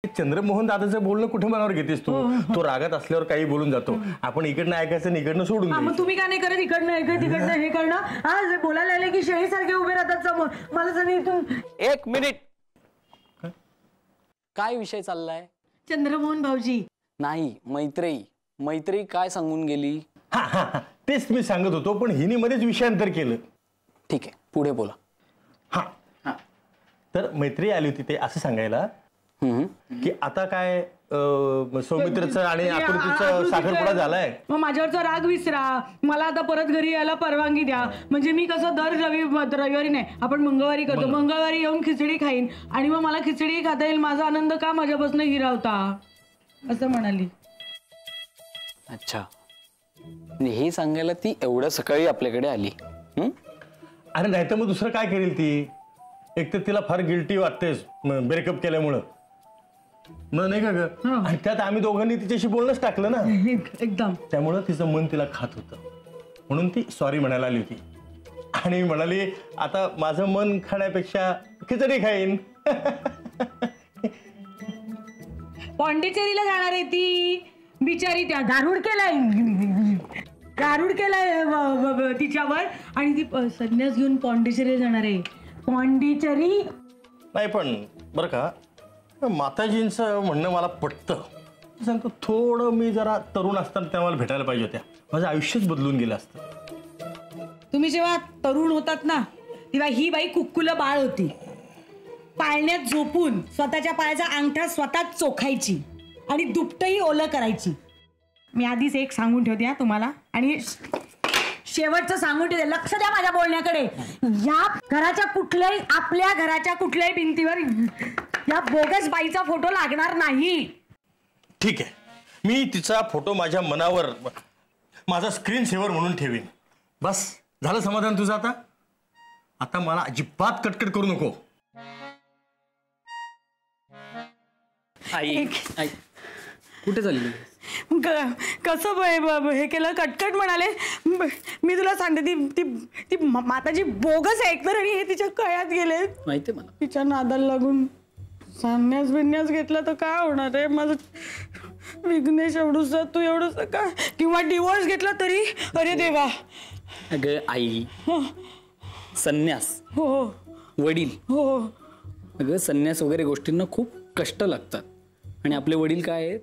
चंद्रमोहन दादाचं बोलणं कुठे मनावर घेतेस तू? तो रागात असल्यावर काही बोलून जातो. आपण इकडनं ऐकायचं आणि इकडनं सोडून मग तुम्ही का नाही करत? इकडनं ऐकत तिकडनं हे करणं. हा बोलायला आले की शेळीसारखे उभे राहतात समोर. मला सगळी इथून. एक मिनिट, काय विषय चाललाय? चंद्रमोहन भाऊजी नाही, मैत्री. मैत्री काय सांगून गेली? हा तेच मी सांगत होतो, पण हिने मध्येच विषयांतर केलं. ठीक आहे, पुढे बोला. हा तर मैत्री आली होती ते असं सांगायला की आता काय सौमित्रचं आणि आकृतीचं साखरपुडा झालाय. मग माझ्यावरचा राग विसरा. मला आता परत घरी यायला परवानगी द्या. म्हणजे मी कसं दर रविवारी नाही, आपण मंगळवारी करतो. मंगळवारी येऊन खिचडी खाईन आणि मग मला खिचडी खाता येईल. माझा आनंद का माझ्यापासून हिरावता असं म्हणाली. अच्छा, हे सांगायला ती एवढं सकाळी आपल्याकडे आली? अरे नाही तर मग दुसरं काय करेल ती? एक तर तिला फार गिल्टी वाटतेस ब्रेकअप केल्यामुळं, मग नाही का ग? आणि त्यात आम्ही दोघांनी तिच्याशी बोलणंच टाकलं ना एकदम. त्यामुळं तिचं मन तिला खात होतं, म्हणून ती सॉरी म्हणायला आली होती. आणि म्हणाली आता माझं मन खाण्यापेक्षा खिचडी खाईन. पॉंडिचेरीला जाणार आहे ती बिचारी. त्या गारुड केलाय तिच्यावर आणि ती संन्यास घेऊन पॉंडिचेरीला जाणार आहे. पॉंडिचेरी नाही पण बरं का, माताजींचं म्हणणं मला पटतं. सांगतो थोडं मी जरा तरुण असताना त्या मला भेटायला पाहिजे होत्या. माझं आयुष्यच बदलून गेलं असतं. तुम्ही जेव्हा तरुण होतात ना तेव्हा ही बाई कुक्कुलं बाळ होती. पाळण्यात झोपून स्वतःच्या पायाचा अंगठा स्वतःच चोखायची आणि दुपटही ओलं करायची. मी आधीच एक सांगून ठेवते हा तुम्हाला, आणि शेवटचं सांगून ठेवते. लक्ष द्या माझ्या बोलण्याकडे. या घराच्या कुठल्याही, आपल्या घराच्या कुठल्याही भिंतीवर या बोगस बाईचा फोटो लागणार नाही. ठीक आहे, मी तिचा फोटो माझ्या मनावर माझा स्क्रीन सेव्हर म्हणून ठेवीन. बस झालं समाधान तुझं. आता मला अजिबात कटकट करू नको. आई, आई कुठे चालली? कसं हे केलं? कटकट म्हणाले. मी तुला सांगते ती ती ती माताजी बोगस आहे एकतर, आणि हे तिच्या कळ्यात गेले. माहिती मला. तिच्या नादाला लागून संन्यास घेतला तर काय होणार आहे? माझं विघ्नेश एवढंच, तू एवढंच का? किंवा डिवोर्स घेतला तरी? अरे देवा. अगं आई, संन्यास, हो वडील, हो. अगं संन्यास वगैरे गोष्टींना खूप कष्ट लागतात. आणि आपले वडील काय आहेत?